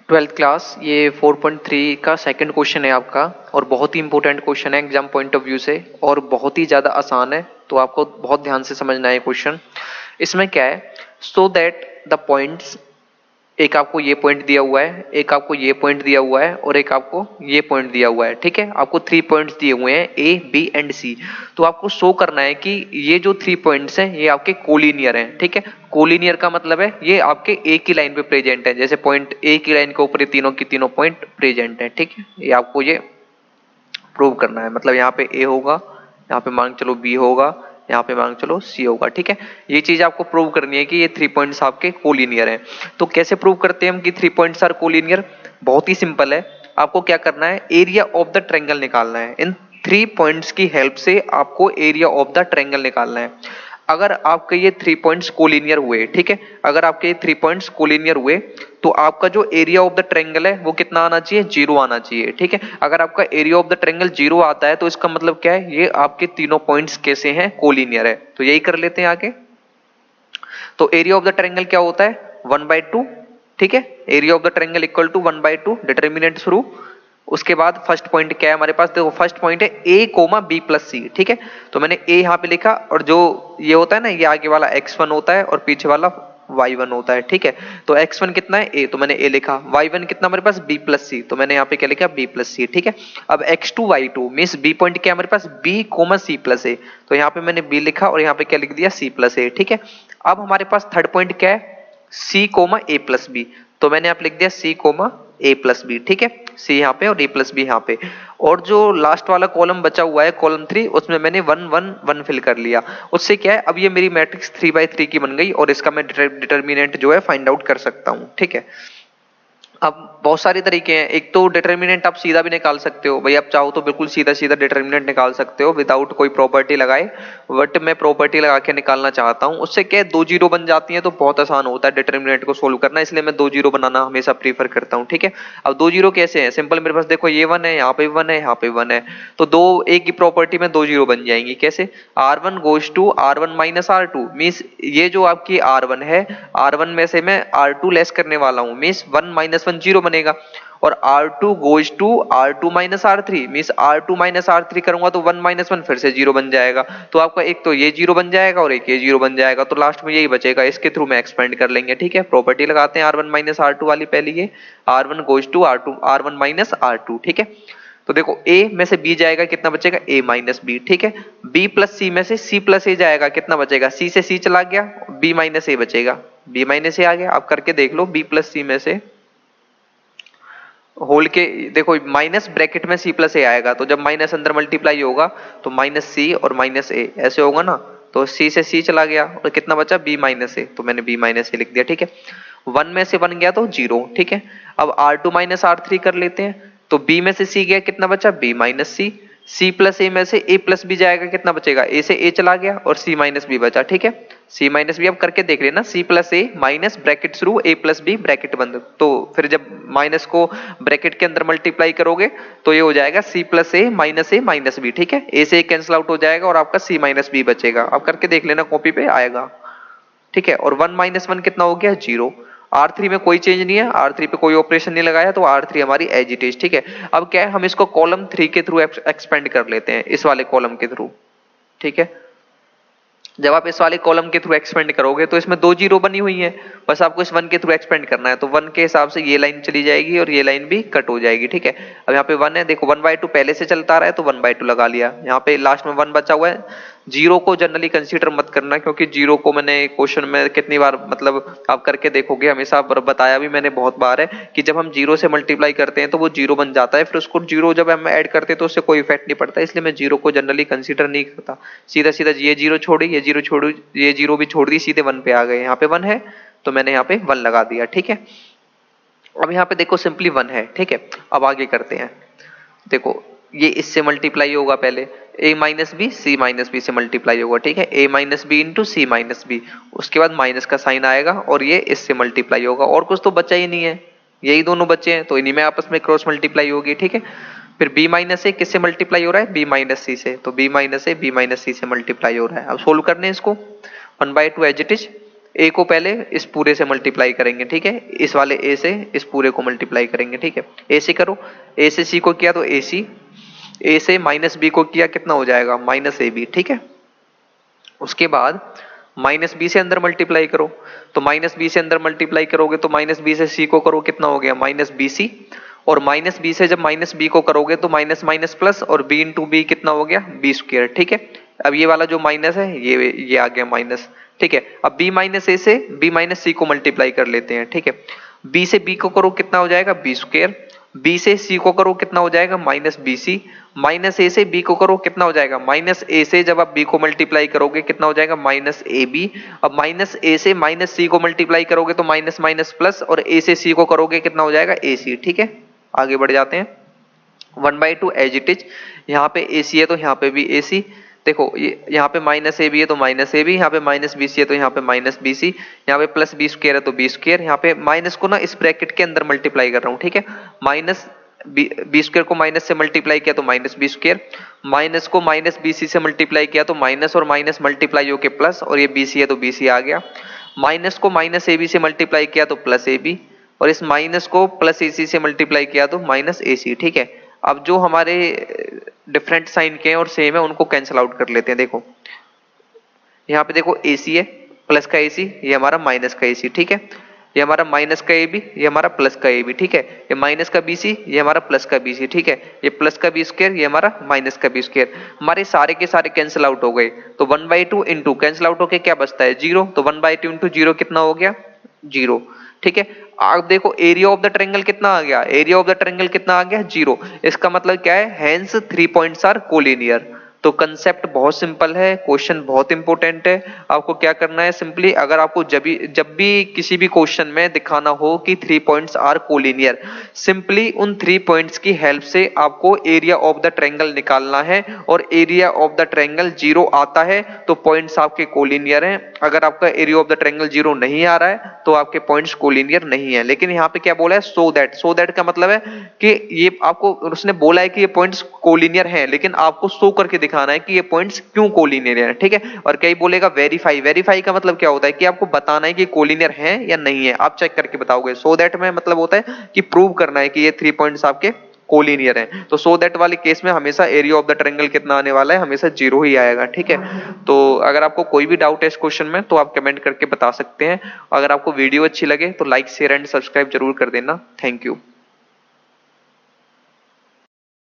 Twelfth class ये 4.3 का second question है आपका और बहुत ही इंपॉर्टेंट क्वेश्चन है एग्जाम पॉइंट ऑफ व्यू से और बहुत ही ज़्यादा आसान है, तो आपको बहुत ध्यान से समझना है क्वेश्चन। इसमें क्या है, सो दैट द पॉइंट्स, एक आपको ये पॉइंट दिया हुआ है, एक आपको ये पॉइंट दिया हुआ है और एक आपको ये पॉइंट दिया हुआ है। ठीक है, आपको 3 पॉइंट्स दिए हुए हैं ए बी एंड सी। तो आपको शो करना है कि ये जो 3 पॉइंट्स हैं ये आपके कोलिनियर हैं। ठीक है, कोलिनियर का मतलब है ये आपके एक ही लाइन पे प्रेजेंट है, जैसे पॉइंट ए की लाइन के ऊपर ये तीनों की तीनों पॉइंट प्रेजेंट है। ठीक है, ये आपको ये प्रूव करना है। मतलब यहाँ पे ए होगा, यहाँ पे मान चलो बी होगा, यहाँ पे मान चलो सी होगा। ठीक है, ये चीज आपको प्रूव करनी है कि ये 3 पॉइंट्स आपके कोलिनियर हैं। तो कैसे प्रूव करते हैं हम कि 3 पॉइंट्स आर कोलिनियर? बहुत ही सिंपल है। आपको क्या करना है, एरिया ऑफ द ट्रायंगल निकालना है। इन 3 पॉइंट्स की हेल्प से आपको एरिया ऑफ द ट्रायंगल निकालना है। अगर आपके ये 3 पॉइंट्स कोलिनियर हुए, ठीक है, अगर आपके ये 3 पॉइंट्स कोलिनियर हुए तो आपका जो एरिया ऑफ द ट्रायंगल है वो कितना आना चाहिए, 0 आना चाहिए। ठीक है, अगर आपका एरिया ऑफ द ट्रायंगल 0 आता है तो इसका मतलब क्या है, ये आपके तीनों पॉइंट्स कैसे हैं, कोलिनियर है। तो यही कर लेते हैं आगे। तो एरिया ऑफ द ट्रायंगल क्या होता है, 1/2। ठीक है, area of the triangle equal to 1/2, determinant through. उसके बाद फर्स्ट पॉइंट क्या है हमारे पास, देखो फर्स्ट पॉइंट है a comma b plus c. ठीक है, तो मैंने a यहाँ पे लिखा और जो ये होता है ना, ये आगे वाला x1 होता है और पीछे वाला y1 होता है। ठीक है, तो x1 कितना है a, तो मैंने a लिखा। y1 कितना हमारे पास b प्लस सी, तो मैंने यहाँ पे क्या लिखा, b प्लस सी। ठीक है, अब x2 y2 means b point क्या है हमारे पास, b comma c plus a, तो यहाँ पे मैंने b लिखा और यहाँ पे क्या लिख दिया, c प्लस a। ठीक है, अब हमारे पास थर्ड पॉइंट क्या है, c comma a plus b, तो मैंने यहाँ पे लिख दिया c comma a plus b. ठीक है, c यहाँ पे और a प्लस बी यहाँ पे। और जो लास्ट वाला कॉलम बचा हुआ है कॉलम 3, उसमें मैंने 1 1 1 फिल कर लिया। उससे क्या है, अब ये मेरी मैट्रिक्स 3/3 की बन गई और इसका मैं डिटर्मिनेंट जो है फाइंड आउट कर सकता हूँ। ठीक है, अब बहुत सारे तरीके हैं। एक तो डिटर्मिनेंट आप सीधा भी निकाल सकते हो, भाई आप चाहो तो बिल्कुल सीधा सीधा डिटर्मिनेंट निकाल सकते हो विदाउट कोई प्रॉपर्टी लगाए, बट मैं प्रॉपर्टी लगा के निकालना चाहता हूं। उससे क्या है, 2 जीरो बन जाती हैं तो बहुत आसान होता है डिटर्मिनेंट को सोल्व करना, इसलिए मैं 2 जीरो बनाना हमेशा प्रीफर करता हूं। ठीक है, अब 2 जीरो कैसे है, सिंपल, मेरे पास देखो ये 1 है, यहाँ पे 1 है, यहाँ पे 1 है, तो दो एक की प्रॉपर्टी में 2 जीरो बन जाएंगी। कैसे, R1 goes to R1 minus R2, means ये जो आपकी R1 है, R1 में से मैं R2 लेस करने वाला हूं, मीन्स 1 माइनस 1 जीरो बनेगा। और R2 goes to R2 minus R3, means R2 minus R3 करूंगा तो 1 माइनस 1 फिर से जीरो बन जाएगा। तो आपका एक तो ये जीरो बन जाएगा और एक ये जीरो बन जाएगा, तो लास्ट में यही बचेगा। इसके थ्रू में एक्सपेंड कर लेंगे। ठीक है, प्रॉपर्टी लगाते हैं R1 माइनस R2 वाली, पहली ये R1 goes to R2 R1 minus R2। ठीक है, तो देखो a में से b जाएगा, कितना बचेगा, a माइनस b। ठीक है, b प्लस c में से c प्लस a जाएगा, कितना बचेगा, c से c चला गया, b माइनस a बचेगा, b माइनस a आ गया। आप करके देख लो, b प्लस c में से होल के, देखो माइनस ब्रैकेट में c प्लस a आएगा, तो जब माइनस अंदर मल्टीप्लाई होगा तो माइनस c और माइनस a ऐसे होगा ना, तो c से c चला गया और कितना बचा, b माइनस a, तो मैंने b माइनस a लिख दिया। ठीक है, 1 में से 1 गया तो 0। ठीक है, अब R2 माइनस R3 कर लेते हैं, तो b में से c गया, कितना बचा, b minus c। c plus a में से a प्लस b जाएगा, कितना बचेगा, a से a चला गया और c माइनस b बचा। ठीक है, c माइनस b अब करके देख लेना, c plus a minus bracket शुरू a प्लस b ब्रैकेट बंद, तो फिर जब माइनस को ब्रैकेट के अंदर मल्टीप्लाई करोगे तो ये हो जाएगा c plus a minus b। ठीक है, a से a कैंसिल आउट हो जाएगा और आपका c माइनस b बचेगा। अब करके देख लेना, कॉपी पे आएगा। ठीक है, और 1 माइनस 1 कितना हो गया, 0। R3 में कोई चेंज नहीं है, R3 पे कोई ऑपरेशन नहीं लगाया, तो R3 हमारी एज इट इज। ठीक है, अब क्या है, हम इसको कॉलम 3 के थ्रू एक्सपेंड कर लेते हैं, इस वाले कॉलम के थ्रू। ठीक है, जब आप इस वाले कॉलम के थ्रू एक्सपेंड करोगे तो इसमें 2 जीरो बनी हुई है, बस आपको इस 1 के थ्रू एक्सपेंड करना है, तो 1 के हिसाब से ये लाइन चली जाएगी और ये लाइन भी कट हो जाएगी। ठीक है, अब यहाँ पे 1 है, देखो 1/2 पहले से चलता रहा है तो 1/2 लगा लिया, यहाँ पे लास्ट में 1 बचा हुआ है। जीरो को जनरली कंसीडर मत करना, क्योंकि जीरो को मैंने क्वेश्चन में कितनी बार, मतलब आप करके देखोगे, हमेशा बताया भी मैंने बहुत बार है कि जब हम जीरो से मल्टीप्लाई करते हैं तो वो जीरो बन जाता है, फिर उसको जीरो जब हम ऐड करते हैं तो उससे कोई इफेक्ट नहीं पड़ता, इसलिए मैं जीरो को जनरली कंसीडर नहीं करता। सीधा सीधा ये जीरो छोड़ी, ये जीरो छोड़ी, ये जीरो भी छोड़ दी, सीधे 1 पे आ गए। यहाँ पे 1 है तो मैंने यहाँ पे 1 लगा दिया। ठीक है, अब यहाँ पे देखो सिंपली 1 है। ठीक है, अब आगे करते हैं, देखो ये इससे मल्टीप्लाई होगा पहले, a minus b c minus b से मल्टीप्लाई होगा। ठीक है, a minus b into c minus b, उसके बाद माइनस का साइन आएगा और ये इससे मल्टीप्लाई होगा, और कुछ तो बचा ही नहीं है, यही दोनों बचे हैं, तो इन्हीं में आपस में क्रॉस मल्टीप्लाई होगी। ठीक है, फिर b माइनस ए किससे मल्टीप्लाई हो रहा है, b माइनस सी से, तो b माइनस ए b माइनस सी से मल्टीप्लाई हो रहा है। अब सोल्व करने इसको, 1/2 एज इट इज, ए को पहले इस पूरे से मल्टीप्लाई करेंगे, ठीक है, इस वाले ए से इस पूरे को मल्टीप्लाई करेंगे, ठीक है। ए से करो, ए से सी को किया तो ए सी, ए से माइनस बी को किया कितना हो जाएगा माइनस ए बी, ठीक है। उसके बाद माइनस बी से अंदर मल्टीप्लाई करो, तो माइनस बी से अंदर मल्टीप्लाई करोगे तो माइनस बी से सी को करो कितना हो गया माइनस बी सी, और माइनस बी से जब माइनस बी को करोगे तो माइनस माइनस प्लस, और बी इंटू बी कितना हो गया बी स्क्वायर, ठीक है। अब ये वाला जो माइनस है ये आ गया माइनस, ठीक है। अब बी माइनस ए से बी माइनस सी को मल्टीप्लाई कर लेते हैं, ठीक है। बी से बी को करो कितना हो जाएगा बी स्क्वायर, बी से सी को करो कितना हो जाएगा माइनस बी सी, माइनस ए से बी को करो कितना हो जाएगा माइनस ए से जब आप बी को मल्टीप्लाई करोगे कितना हो जाएगा माइनस ए बी। अब माइनस ए से माइनस सी को मल्टीप्लाई करोगे तो माइनस माइनस प्लस, और ए से सी को करोगे कितना हो जाएगा ए सी, ठीक है। आगे बढ़ जाते हैं, 1/2 एज इट इज, यहाँ पे ए सी है तो यहाँ पे भी ए सी, देखो यहाँ पे माइनस ए बी है तो माइनस ए बी, यहाँ पे माइनस बी सी है तो यहाँ पे माइनस बी सी, यहाँ पे प्लस बी स्क्वायर है तो बी स्क्वायर, यहाँ पे माइनस को ना इस ब्रैकेट के अंदर मल्टीप्लाई कर रहा हूँ, ठीक है। माइनस बी स्क्वायर को माइनस से मल्टीप्लाई किया तो माइनस बी स्क्वायर, माइनस को माइनस बी सी से मल्टीप्लाई किया तो माइनस और माइनस मल्टीप्लाई होके प्लस, और ये बी सी है तो बी सी आ गया। माइनस को माइनस ए बी से मल्टीप्लाई किया तो प्लस ए बी, और इस माइनस को प्लस ए सी से मल्टीप्लाई किया तो माइनस ए सी, ठीक है। अब जो हमारे डिफरेंट साइन के हैं और सेम है उनको कैंसिल आउट कर लेते हैं। देखो यहाँ पे देखो ए सी है प्लस का ए सी, ये हमारा माइनस का ए सी, ठीक है। ये हमारा माइनस का ए बी, ये हमारा प्लस का ए बी, ठीक है। ये माइनस का बी सी, ये हमारा प्लस का बी सी, ठीक है। ये प्लस का बी स्क्वायर, ये हमारा माइनस का बी स्क्वायर, हमारे सारे के सारे कैंसिल आउट हो गए। तो 1/2 इंटू कैंसिल आउट होके क्या बचता है 0, तो 1/2 इंटू 0 कितना हो गया 0, ठीक है। आप देखो एरिया ऑफ द ट्रायंगल कितना आ गया, एरिया ऑफ द ट्रायंगल कितना आ गया 0। इसका मतलब क्या है, हेंस 3 पॉइंट्स आर कोलिनियर। तो कंसेप्ट बहुत सिंपल है, क्वेश्चन बहुत इंपॉर्टेंट है। आपको क्या करना है, सिंपली अगर आपको जब भी किसी भी क्वेश्चन में दिखाना हो कि 3 पॉइंट्स आर कोलिनियर, सिंपली उन 3 पॉइंट्स की हेल्प से आपको एरिया ऑफ द ट्रायंगल निकालना है, और एरिया ऑफ द ट्रायंगल 0 आता है तो पॉइंट्स आपके कोलिनियर हैं। अगर आपका एरिया ऑफ द ट्रायंगल 0 नहीं आ रहा है तो आपके पॉइंट्स कोलिनियर नहीं है। लेकिन यहाँ पे क्या बोला है, सो दैट का मतलब है कि ये आपको उसने बोला है कि ये पॉइंट्स कोलिनियर हैं, लेकिन आपको शो करके दिखाना है कि ये पॉइंट्स क्यों कोलिनियर हैं, ठीक है। और कई बोलेगा वेरीफाई का मतलब क्या होता है कि आपको बताना है कि कोलिनियर हैं या नहीं है, आप चेक करके बताओगे। सो दैट में मतलब होता है कि प्रूव करना है कि ये 3 पॉइंट्स आपके कोलिनियर हैं। तो सो दैट वाले केस में हमेशा एरिया ऑफ द ट्रायंगल कितना आने वाला है, हमेशा 0 ही आएगा, ठीक है। तो अगर आपको कोई भी डाउट है इस क्वेश्चन में तो आप कमेंट करके बता सकते हैं। अगर आपको वीडियो अच्छी लगे तो लाइक शेयर एंड सब्सक्राइब जरूर कर देना। Thank you.